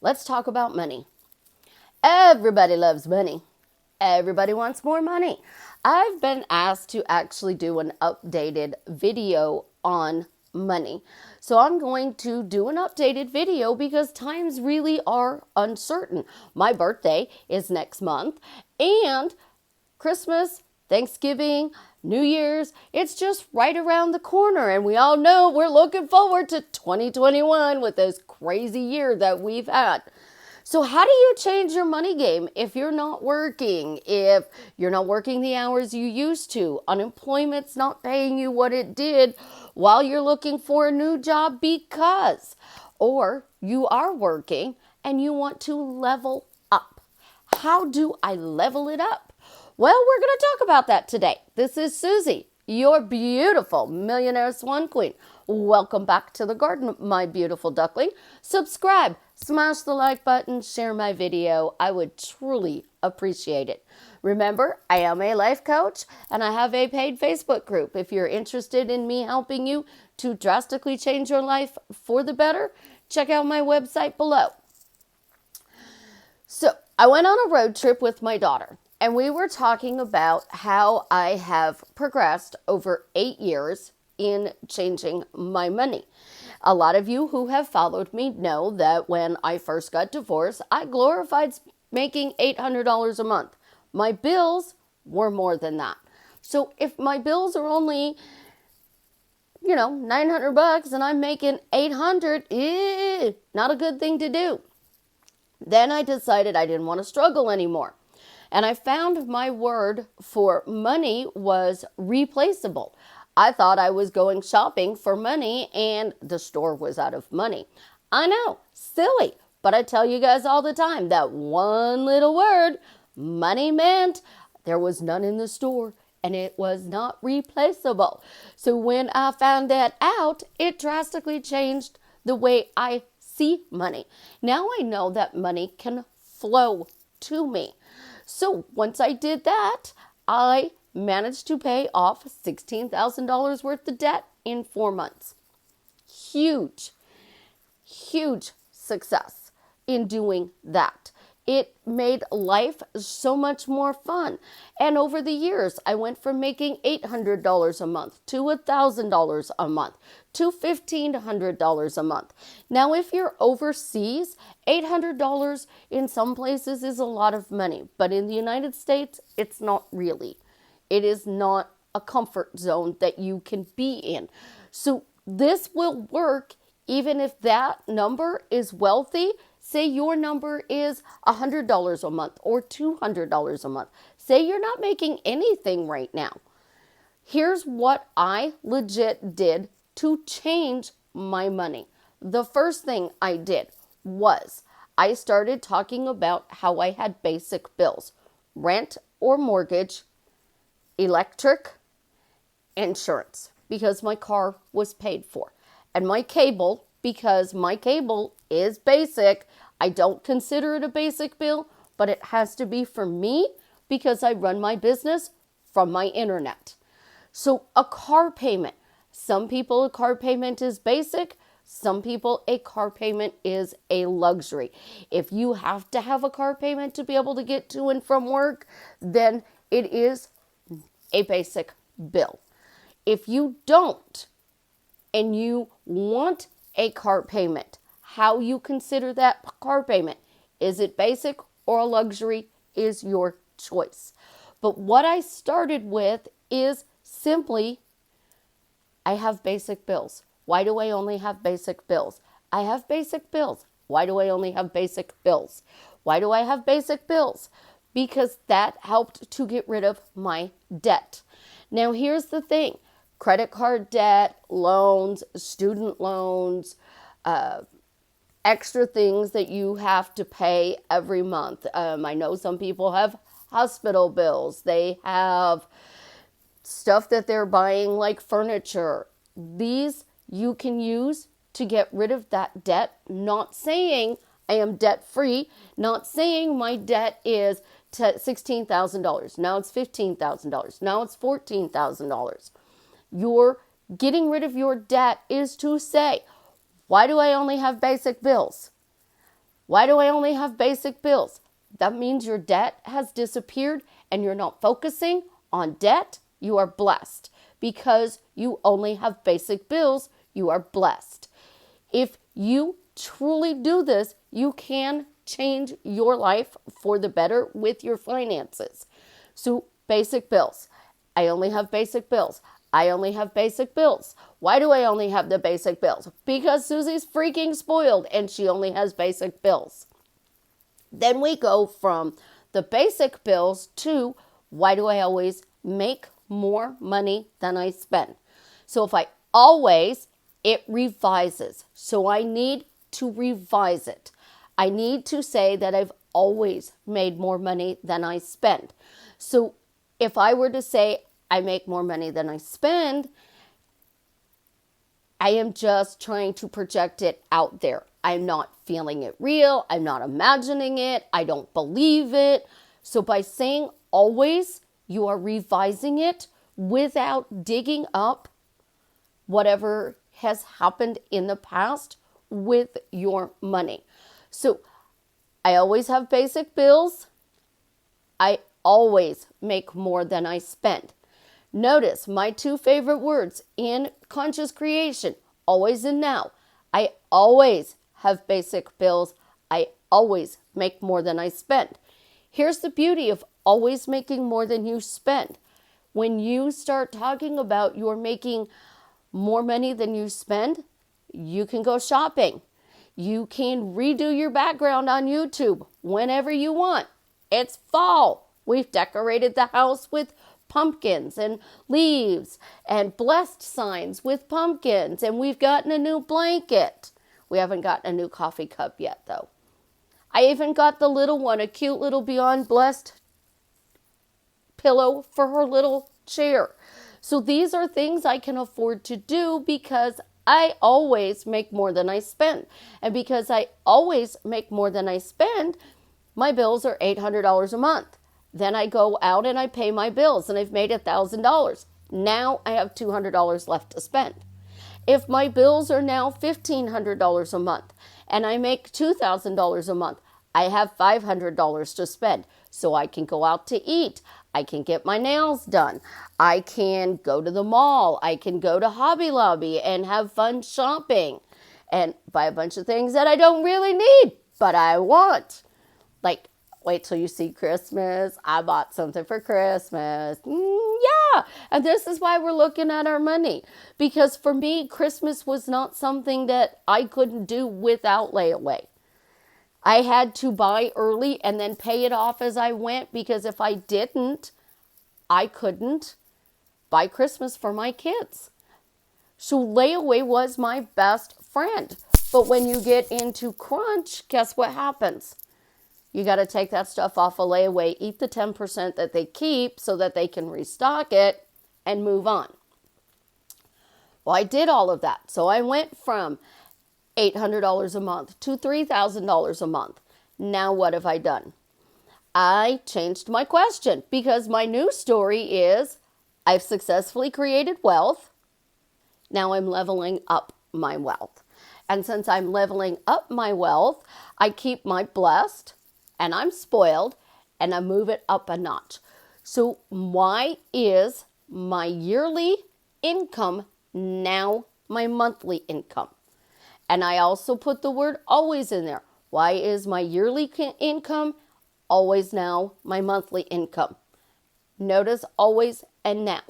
Let's talk about money. Everybody loves money. Everybody wants more money. I've been asked to actually do an updated video on money. So I'm going to do an updated video because times really are uncertain. My birthday is next month, and Christmas, Thanksgiving, New Year's, it's just right around the corner. And we all know we're looking forward to 2021 with this crazy year that we've had. So how do you change your money game if you're not working, if you're not working the hours you used to, unemployment's not paying you what it did while you're looking for a new job or you are working and you want to level up? How do I level it up? Well, we're going to talk about that today. This is Susie, your beautiful millionaire swan queen. Welcome back to the garden, my beautiful duckling. Subscribe, smash the like button, share my video. I would truly appreciate it. Remember, I am a life coach and I have a paid Facebook group. If you're interested in me helping you to drastically change your life for the better, check out my website below. So I went on a road trip with my daughter, and we were talking about how I have progressed over 8 years in changing my money. A lot of you who have followed me know that when I first got divorced, I glorified making $800 a month. My bills were more than that. So if my bills are only, $900 and I'm making $800, not a good thing to do. Then I decided I didn't want to struggle anymore. And I found my word for money was replaceable. I thought I was going shopping for money and the store was out of money. I know, silly, but I tell you guys all the time that one little word, money, meant there was none in the store and it was not replaceable. So when I found that out, it drastically changed the way I see money. Now I know that money can flow to me. So once I did that, I managed to pay off $16,000 worth of debt in 4 months. Huge success in doing that. It made life so much more fun. And over the years, I went from making $800 a month to $1,000 a month to $1,500 a month. Now, if you're overseas, $800 in some places is a lot of money. But in the United States, it's not really. It is not a comfort zone that you can be in. So this will work even if that number is wealthy. Say your number is $100 a month or $200 a month. Say you're not making anything right now. Here's what I legit did to change my money. The first thing I did was I started talking about how I had basic bills: rent or mortgage, electric, insurance, because my car was paid for, and my cable, because my cable is basic. I don't consider it a basic bill, but it has to be for me because I run my business from my internet. So a car payment. Some people a car payment is basic. Some people a car payment is a luxury. If you have to have a car payment to be able to get to and from work, then it is a basic bill. If you don't and you want a car payment, how you consider that car payment, is it basic or a luxury, is your choice. But what I started with is simply, I have basic bills. Why do I only have basic bills? I have basic bills. Why do I only have basic bills? Why do I have basic bills? Because that helped to get rid of my debt. Now here's the thing. Credit card debt, loans, student loans, extra things that you have to pay every month. I know some people have hospital bills. They have stuff that they're buying like furniture. These you can use to get rid of that debt. Not saying I am debt free. Not saying my debt is $16,000. Now it's $15,000. Now it's $14,000. Your getting rid of your debt is to say, why do I only have basic bills? Why do I only have basic bills? That means your debt has disappeared and you're not focusing on debt. You are blessed because you only have basic bills. You are blessed. If you truly do this, you can change your life for the better with your finances. So basic bills. I only have basic bills. I only have basic bills. Why do I only have the basic bills? Because Susie's freaking spoiled and she only has basic bills. Then we go from the basic bills to why do I always make more money than I spend? So if I always, it revises. So I need to revise it. I need to say that I've always made more money than I spend. So if I were to say I make more money than I spend, I am just trying to project it out there. I'm not feeling it real. I'm not imagining it. I don't believe it. So by saying always, you are revising it without digging up whatever has happened in the past with your money. So I always have basic bills. I always make more than I spend. Notice my two favorite words in conscious creation, always and now. I always have basic bills. I always make more than I spend. Here's the beauty of always making more than you spend. When you start talking about you're making more money than you spend, you can go shopping. You can redo your background on YouTube whenever you want. It's fall. We've decorated the house with pumpkins and leaves and blessed signs with pumpkins. And we've gotten a new blanket. We haven't gotten a new coffee cup yet, though. I even got the little one, a cute little Beyond Blessed pillow for her little chair. So these are things I can afford to do because I always make more than I spend. And because I always make more than I spend, my bills are $800 a month. Then I go out and I pay my bills and I've made $1,000. Now I have $200 left to spend. If my bills are now $1,500 a month and I make $2,000 a month, I have $500 to spend. So I can go out to eat. I can get my nails done. I can go to the mall. I can go to Hobby Lobby and have fun shopping and buy a bunch of things that I don't really need, but I want. Like, wait till you see Christmas. I bought something for Christmas. Yeah. And this is why we're looking at our money. Because for me, Christmas was not something that I couldn't do without layaway. I had to buy early and then pay it off as I went, because if I didn't, I couldn't buy Christmas for my kids. So layaway was my best friend. But when you get into crunch, guess what happens? You got to take that stuff off of layaway, eat the 10% that they keep so that they can restock it and move on. Well, I did all of that. So I went from $800 a month to $3,000 a month. Now what have I done? I changed my question because my new story is I've successfully created wealth. Now I'm leveling up my wealth. And since I'm leveling up my wealth, I keep my blessed and I'm spoiled and I move it up a notch. So why is my yearly income now my monthly income? And I also put the word always in there. Why is my yearly income always now my monthly income? Notice always and now.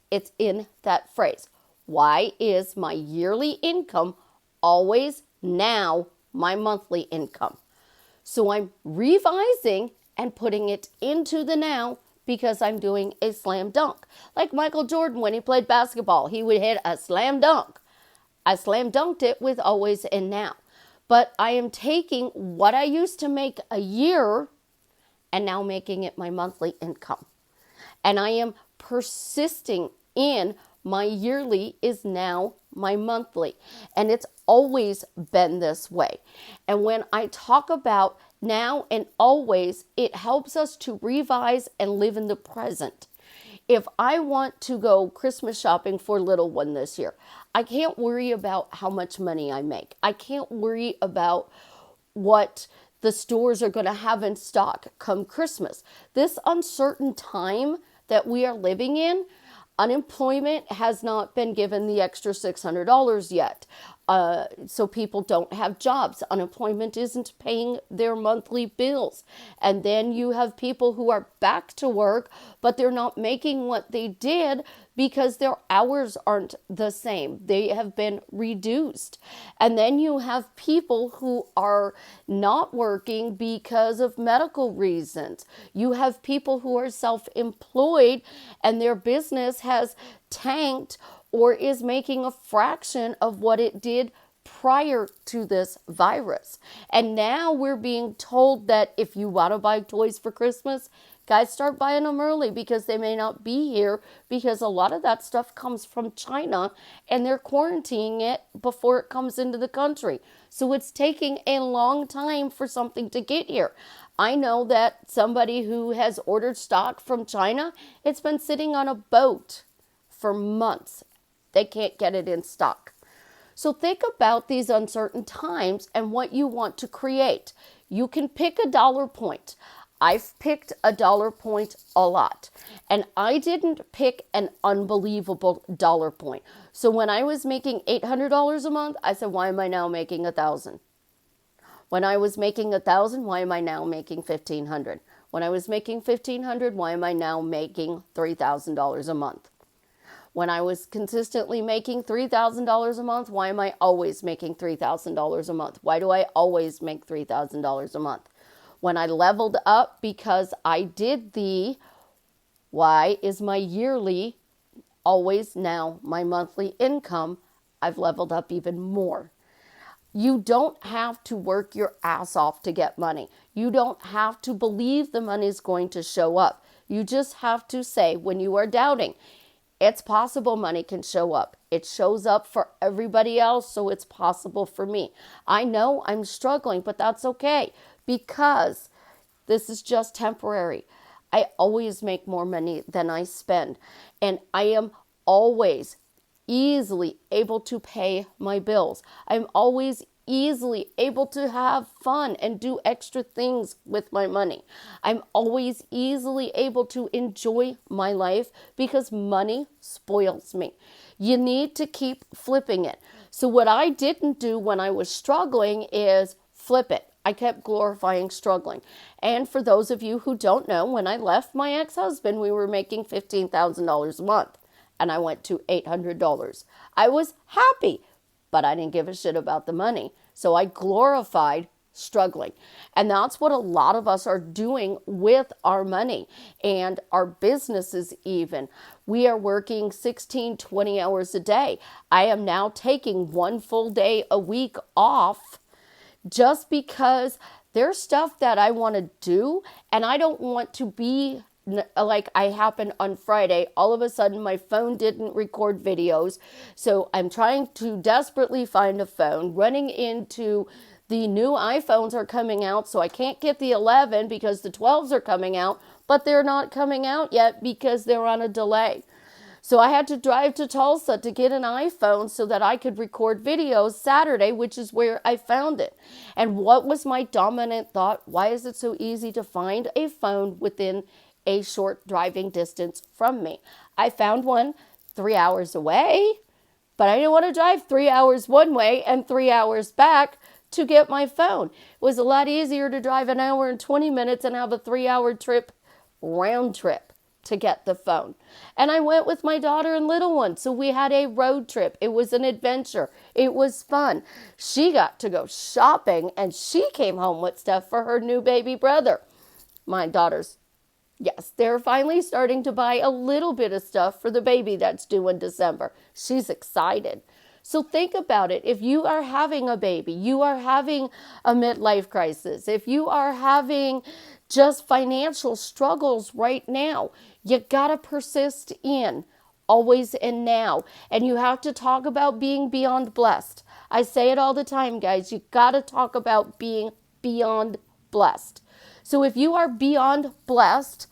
It's in that phrase. Why is my yearly income always now my monthly income? So I'm revising and putting it into the now because I'm doing a slam dunk. Like Michael Jordan when he played basketball, he would hit a slam dunk. I slam dunked it with always and now. But I am taking what I used to make a year and now making it my monthly income. And I am persisting in my yearly is now my monthly. And it's always been this way. And when I talk about now and always, it helps us to revise and live in the present. If I want to go Christmas shopping for little one this year, I can't worry about how much money I make. I can't worry about what the stores are going to have in stock come Christmas. This uncertain time that we are living in, unemployment has not been given the extra $600 yet. So people don't have jobs. Unemployment isn't paying their monthly bills. And then you have people who are back to work, but they're not making what they did because their hours aren't the same. They have been reduced. And then you have people who are not working because of medical reasons. You have people who are self-employed and their business has tanked or is making a fraction of what it did prior to this virus. And now we're being told that if you want to buy toys for Christmas, guys, start buying them early because they may not be here, because a lot of that stuff comes from China and they're quarantining it before it comes into the country. So it's taking a long time for something to get here. I know that somebody who has ordered stock from China, it's been sitting on a boat for months. They can't get it in stock. So think about these uncertain times and what you want to create. You can pick a dollar point. I've picked a dollar point a lot. And I didn't pick an unbelievable dollar point. So when I was making $800 a month, I said, why am I now making $1,000? When I was making $1,000, why am I now making $1,500? When I was making $1,500, why am I now making $3,000 a month? When I was consistently making $3,000 a month, why am I always making $3,000 a month? Why do I always make $3,000 a month? When I leveled up because I did why is my yearly always now my monthly income, I've leveled up even more. You don't have to work your ass off to get money. You don't have to believe the money is going to show up. You just have to say, when you are doubting, it's possible money can show up. It shows up for everybody else, so it's possible for me. I know I'm struggling, but that's okay because this is just temporary. I always make more money than I spend, and I am always easily able to pay my bills. I'm always easily able to have fun and do extra things with my money. I'm always easily able to enjoy my life because money spoils me. You need to keep flipping it. So what I didn't do when I was struggling is flip it. I kept glorifying struggling. And for those of you who don't know, when I left my ex-husband, we were making $15,000 a month. And I went to $800. I was happy, but I didn't give a shit about the money. So I glorified struggling. And that's what a lot of us are doing with our money and our businesses even. We are working 16, 20 hours a day. I am now taking one full day a week off just because there's stuff that I want to do and I don't want to be like I happened on Friday. All of a sudden my phone didn't record videos. So I'm trying to desperately find a phone, running into the new iPhones are coming out. So I can't get the 11 because the 12s are coming out, but they're not coming out yet because they're on a delay. So I had to drive to Tulsa to get an iPhone so that I could record videos Saturday, which is where I found it. And what was my dominant thought? Why is it so easy to find a phone within a short driving distance from me? I found one 3 hours away, but I didn't want to drive 3 hours one way and 3 hours back to get my phone. It was a lot easier to drive an hour and 20 minutes and have a 3-hour trip, round trip, to get the phone. And I went with my daughter and little one. So we had a road trip. It was an adventure. It was fun. She got to go shopping and she came home with stuff for her new baby brother. My daughters, yes, they're finally starting to buy a little bit of stuff for the baby that's due in December. She's excited. So think about it. If you are having a baby, you are having a midlife crisis, if you are having just financial struggles right now, you gotta persist in always and now. And you have to talk about being beyond blessed. I say it all the time, guys. You gotta talk about being beyond blessed. So if you are beyond blessed,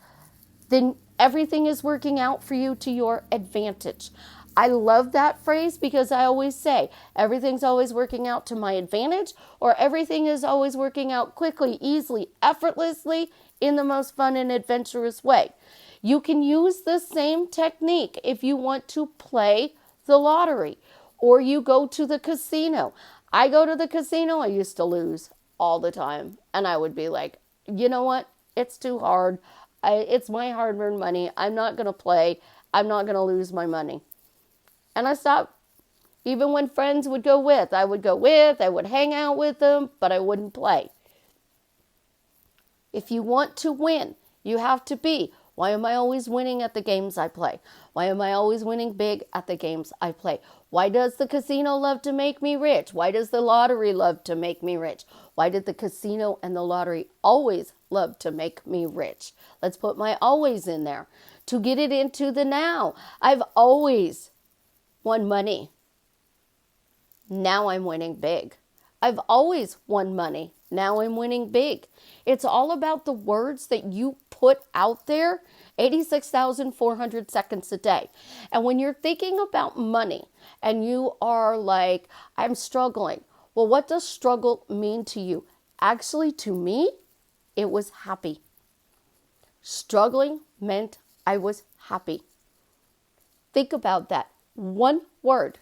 then everything is working out for you to your advantage. I love that phrase because I always say everything's always working out to my advantage, or everything is always working out quickly, easily, effortlessly, in the most fun and adventurous way. You can use the same technique if you want to play the lottery or you go to the casino. I go to the casino, I used to lose all the time. And I would be like, you know what? It's too hard. It's my hard earned money. I'm not going to play. I'm not going to lose my money. And I stopped. Even when friends would go with, I would hang out with them, but I wouldn't play. If you want to win, you have to be. Why am I always winning at the games I play? Why am I always winning big at the games I play? Why does the casino love to make me rich? Why does the lottery love to make me rich? Why did the casino and the lottery always love to make me rich? Let's put my always in there. To get it into the now. I've always won money. Now I'm winning big. I've always won money. Now I'm winning big. It's all about the words that you put out there 86,400 seconds a day. And when you're thinking about money and you are like, I'm struggling. Well, what does struggle mean to you? Actually, to me, it was happy. Struggling meant I was happy. Think about that. One word.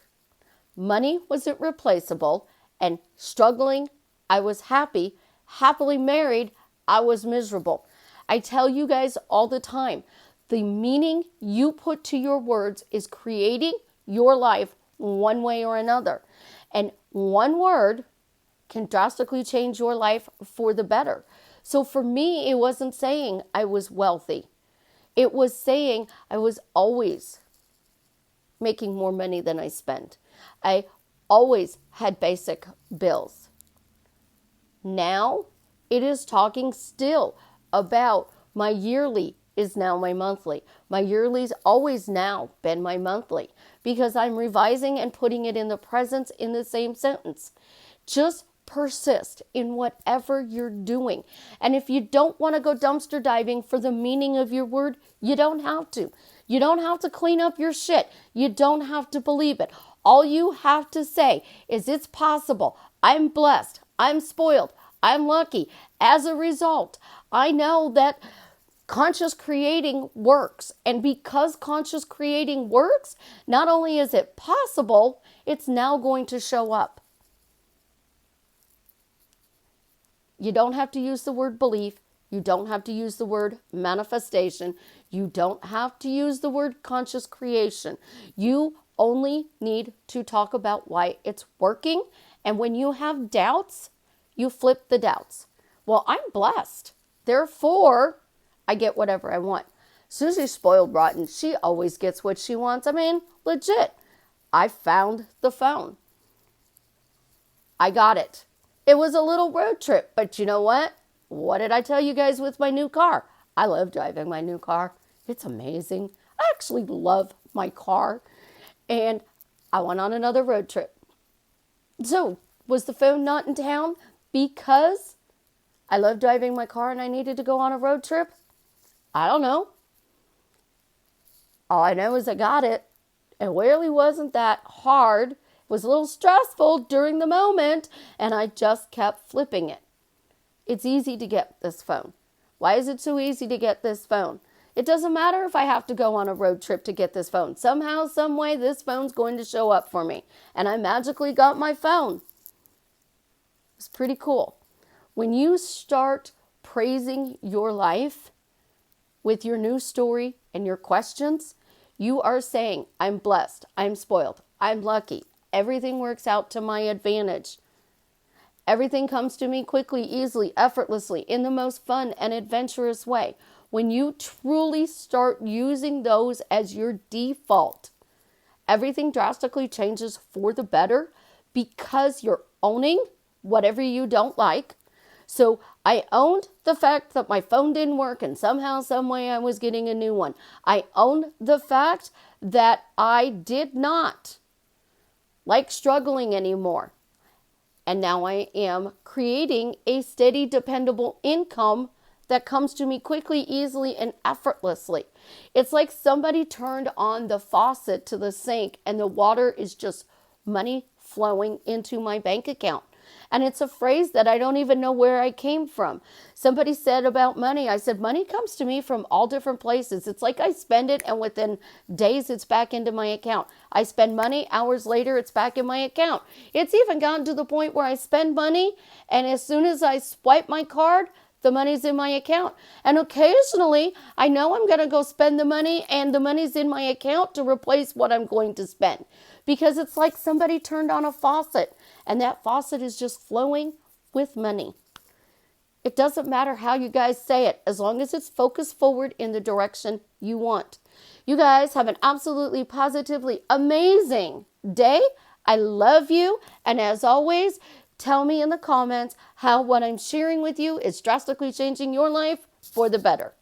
Money was irreplaceable, and struggling, I was happy. Happily married, I was miserable. I tell you guys all the time, the meaning you put to your words is creating your life one way or another. And one word can drastically change your life for the better. So for me, it wasn't saying I was wealthy. It was saying I was always making more money than I spent. I always had basic bills. Now it is talking still about my yearly is now my monthly. My yearly's always now been my monthly because I'm revising and putting it in the presence in the same sentence. Just persist in whatever you're doing. And if you don't want to go dumpster diving for the meaning of your word, you don't have to. You don't have to clean up your shit. You don't have to believe it. All you have to say is it's possible. I'm blessed. I'm spoiled. I'm lucky. As a result, I know that conscious creating works. And because conscious creating works, not only is it possible, it's now going to show up. You don't have to use the word belief. You don't have to use the word manifestation. You don't have to use the word conscious creation. You only need to talk about why it's working. And when you have doubts, you flip the doubts. Well, I'm blessed. Therefore, I get whatever I want. Susie's spoiled rotten. She always gets what she wants. I mean, legit. I found the phone. I got it. It was a little road trip, but you know what? What did I tell you guys with my new car? I love driving my new car. It's amazing. I actually love my car. And I went on another road trip. So, was the phone not in town because I love driving my car and I needed to go on a road trip? I don't know. All I know is I got it. It really wasn't that hard. It was a little stressful during the moment, and I just kept flipping it. It's easy to get this phone. Why is it so easy to get this phone? It doesn't matter if I have to go on a road trip to get this phone. Somehow, some way, this phone's going to show up for me. And I magically got my phone. It's pretty cool. When you start praising your life with your new story and your questions, you are saying, I'm blessed, I'm spoiled, I'm lucky. Everything works out to my advantage. Everything comes to me quickly, easily, effortlessly, in the most fun and adventurous way. When you truly start using those as your default, everything drastically changes for the better because you're owning whatever you don't like. So I owned the fact that my phone didn't work and somehow, some way I was getting a new one. I owned the fact that I did not like struggling anymore. And now I am creating a steady, dependable income that comes to me quickly, easily, and effortlessly. It's like somebody turned on the faucet to the sink and the water is just money flowing into my bank account. And it's a phrase that I don't even know where I came from. Somebody said about money, I said, money comes to me from all different places. It's like I spend it and within days it's back into my account. I spend money, hours later it's back in my account. It's even gotten to the point where I spend money and as soon as I swipe my card, the money's in my account. And occasionally, I know I'm going to go spend the money and the money's in my account to replace what I'm going to spend. Because it's like somebody turned on a faucet and that faucet is just flowing with money. It doesn't matter how you guys say it, as long as it's focused forward in the direction you want. You guys have an absolutely positively amazing day. I love you. And as always, tell me in the comments how what I'm sharing with you is drastically changing your life for the better.